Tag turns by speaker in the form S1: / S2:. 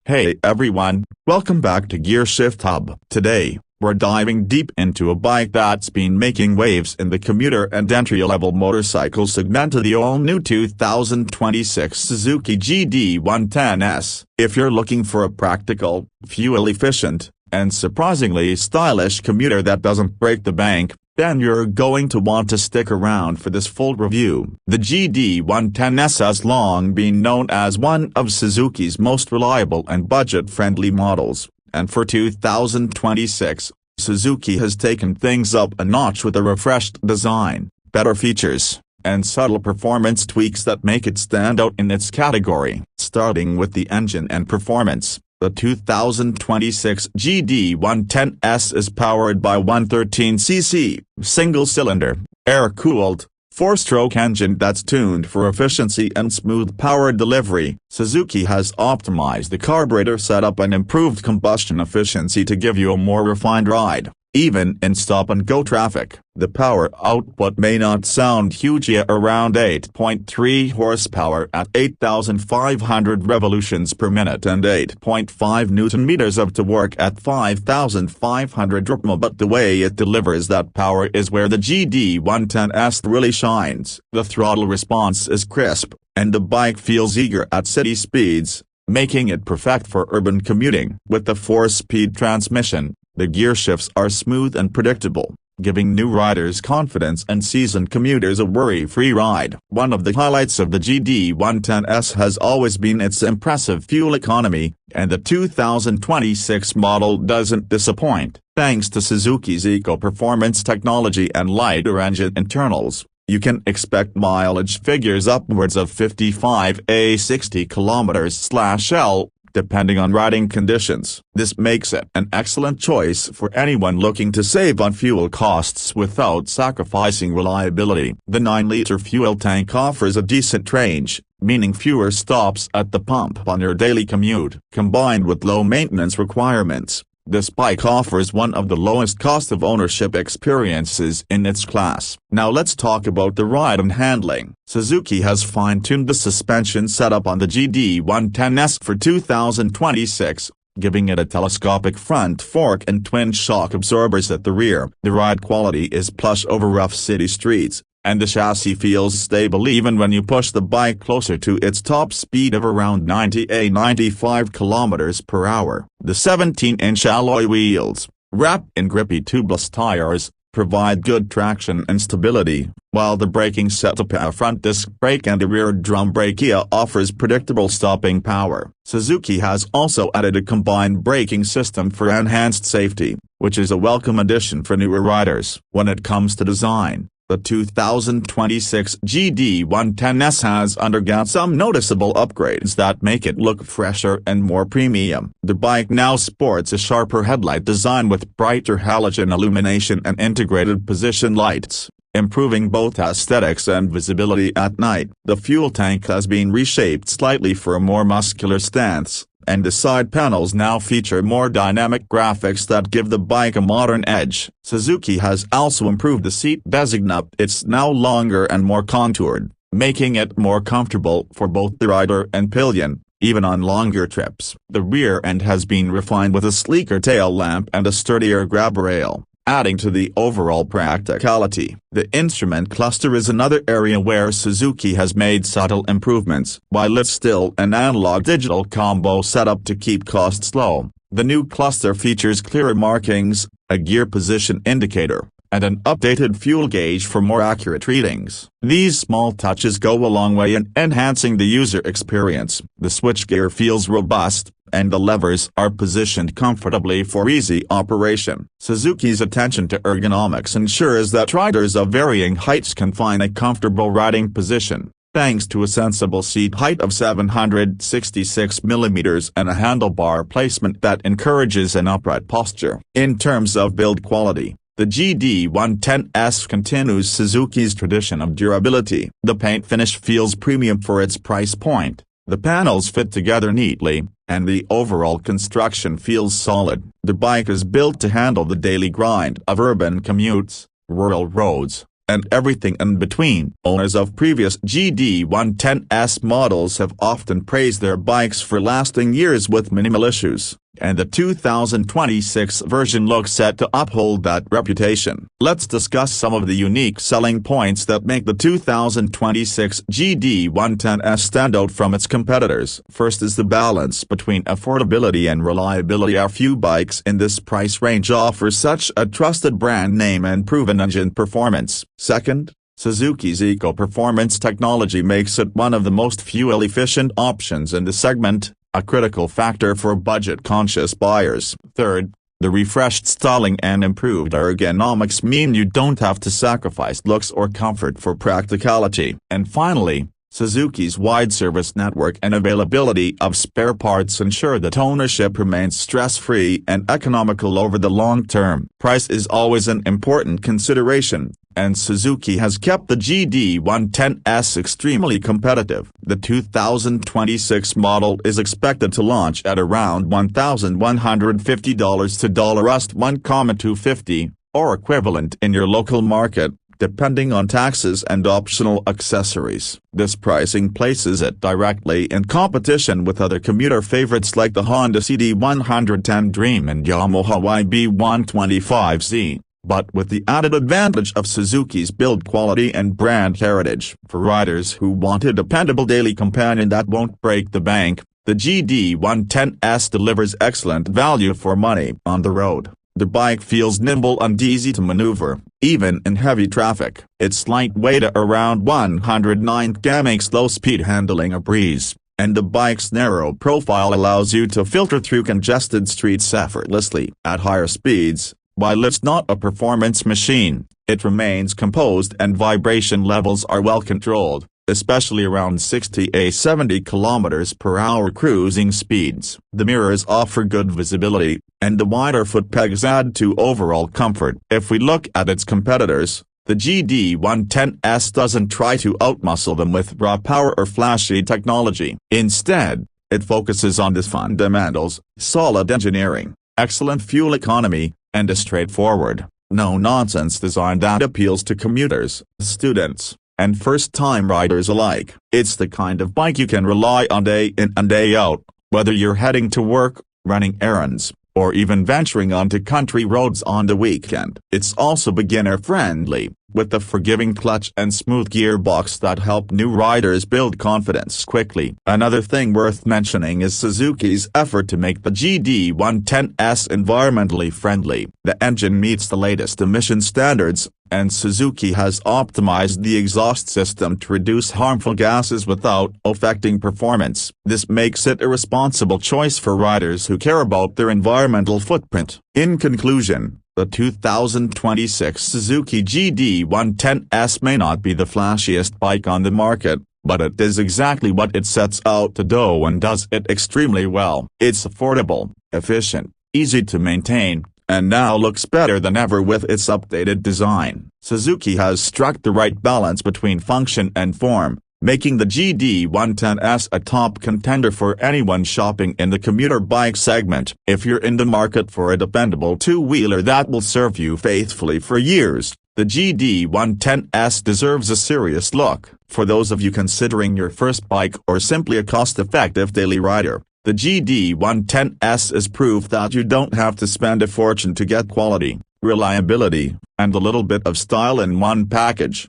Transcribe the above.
S1: Hey everyone, welcome back to Gear Shift Hub. Today, we're diving deep into a bike that's been making waves in the commuter and entry-level motorcycle segment of the all-new 2026 Suzuki GD 110S. If you're looking for a practical, fuel-efficient, and surprisingly stylish commuter that doesn't break the bank, then you're going to want to stick around for this full review. The GD 110S has long been known as one of Suzuki's most reliable and budget-friendly models, and for 2026, Suzuki has taken things up a notch with a refreshed design, better features, and subtle performance tweaks that make it stand out in its category. Starting with the engine and performance, the 2026 GD 110S is powered by 113cc, single-cylinder, air-cooled, 4-stroke engine that's tuned for efficiency and smooth power delivery. Suzuki has optimized the carburetor setup and improved combustion efficiency to give you a more refined ride, even in stop-and-go traffic. The power output may not sound huge yet, around 8.3 horsepower at 8,500 revolutions per minute and 8.5 Nm of torque at 5,500 rpm, but the way it delivers that power is where the GD 110S really shines. The throttle response is crisp, and the bike feels eager at city speeds, making it perfect for urban commuting. With the 4-speed transmission, the gear shifts are smooth and predictable, giving new riders confidence and seasoned commuters a worry-free ride. One of the highlights of the GD 110S has always been its impressive fuel economy, and the 2026 model doesn't disappoint. Thanks to Suzuki's eco-performance technology and lighter engine internals, you can expect mileage figures upwards of 55–60 km/L, depending on riding conditions. This makes it an excellent choice for anyone looking to save on fuel costs without sacrificing reliability. The 9-liter fuel tank offers a decent range, meaning fewer stops at the pump on your daily commute. Combined with low maintenance requirements, this bike offers one of the lowest cost of ownership experiences in its class. Now let's talk about the ride and handling. Suzuki has fine-tuned the suspension setup on the GD 110S for 2026, giving it a telescopic front fork and twin shock absorbers at the rear. The ride quality is plush over rough city streets, and the chassis feels stable even when you push the bike closer to its top speed of around 90–95 km/h. The 17-inch alloy wheels, wrapped in grippy tubeless tires, provide good traction and stability, while the braking setup, a front disc brake and a rear drum brake, offers predictable stopping power. Suzuki has also added a combined braking system for enhanced safety, which is a welcome addition for newer riders. When it comes to design, the 2026 GD 110S has undergone some noticeable upgrades that make it look fresher and more premium. The bike now sports a sharper headlight design with brighter halogen illumination and integrated position lights, improving both aesthetics and visibility at night. The fuel tank has been reshaped slightly for a more muscular stance, and the side panels now feature more dynamic graphics that give the bike a modern edge. Suzuki has also improved the seat design. It's now longer and more contoured, making it more comfortable for both the rider and pillion, even on longer trips. The rear end has been refined with a sleeker tail lamp and a sturdier grab rail, adding to the overall practicality. The instrument cluster is another area where Suzuki has made subtle improvements. While it's still an analog-digital combo setup to keep costs low, the new cluster features clearer markings, a gear position indicator, and an updated fuel gauge for more accurate readings. These small touches go a long way in enhancing the user experience. The switchgear feels robust, and the levers are positioned comfortably for easy operation. Suzuki's attention to ergonomics ensures that riders of varying heights can find a comfortable riding position, thanks to a sensible seat height of 766 mm and a handlebar placement that encourages an upright posture. In terms of build quality, the GD 110S continues Suzuki's tradition of durability. The paint finish feels premium for its price point, the panels fit together neatly, and the overall construction feels solid. The bike is built to handle the daily grind of urban commutes, rural roads, and everything in between. Owners of previous GD 110S models have often praised their bikes for lasting years with minimal issues, and the 2026 version looks set to uphold that reputation. Let's discuss some of the unique selling points that make the 2026 GD 110S stand out from its competitors. First is the balance between affordability and reliability. A few bikes in this price range offer such a trusted brand name and proven engine performance. Second, Suzuki's eco-performance technology makes it one of the most fuel-efficient options in the segment, a critical factor for budget-conscious buyers. Third, the refreshed styling and improved ergonomics mean you don't have to sacrifice looks or comfort for practicality. And finally, Suzuki's wide service network and availability of spare parts ensure that ownership remains stress-free and economical over the long term. Price is always an important consideration, and Suzuki has kept the GD 110S extremely competitive. The 2026 model is expected to launch at around $1,150 to $1,250, or equivalent in your local market, depending on taxes and optional accessories. This pricing places it directly in competition with other commuter favorites like the Honda CD110 Dream and Yamaha YB125Z, but with the added advantage of Suzuki's build quality and brand heritage. For riders who want a dependable daily companion that won't break the bank, the GD 110S delivers excellent value for money. On the road, the bike feels nimble and easy to maneuver, even in heavy traffic. Its lightweight at around 109 kg makes low-speed handling a breeze, and the bike's narrow profile allows you to filter through congested streets effortlessly. At higher speeds, while it's not a performance machine, it remains composed and vibration levels are well controlled, especially around 60–70 km/h cruising speeds. The mirrors offer good visibility, and the wider foot pegs add to overall comfort. If we look at its competitors, the GD 110S doesn't try to outmuscle them with raw power or flashy technology. Instead, it focuses on the fundamentals: solid engineering, excellent fuel economy, and a straightforward, no-nonsense design that appeals to commuters, students, and first-time riders alike. It's the kind of bike you can rely on day in and day out, whether you're heading to work, running errands, or even venturing onto country roads on the weekend. It's also beginner-friendly, with the forgiving clutch and smooth gearbox that help new riders build confidence quickly. Another thing worth mentioning is Suzuki's effort to make the GD 110S environmentally friendly. The engine meets the latest emission standards, and Suzuki has optimized the exhaust system to reduce harmful gases without affecting performance. This makes it a responsible choice for riders who care about their environmental footprint. In conclusion, the 2026 Suzuki GD 110S may not be the flashiest bike on the market, but it is exactly what it sets out to do and does it extremely well. It's affordable, efficient, easy to maintain, and now looks better than ever with its updated design. Suzuki has struck the right balance between function and form, making the GD 110S a top contender for anyone shopping in the commuter bike segment. If you're in the market for a dependable two-wheeler that will serve you faithfully for years, the GD 110S deserves a serious look. For those of you considering your first bike or simply a cost-effective daily rider, the GD 110S is proof that you don't have to spend a fortune to get quality, reliability, and a little bit of style in one package.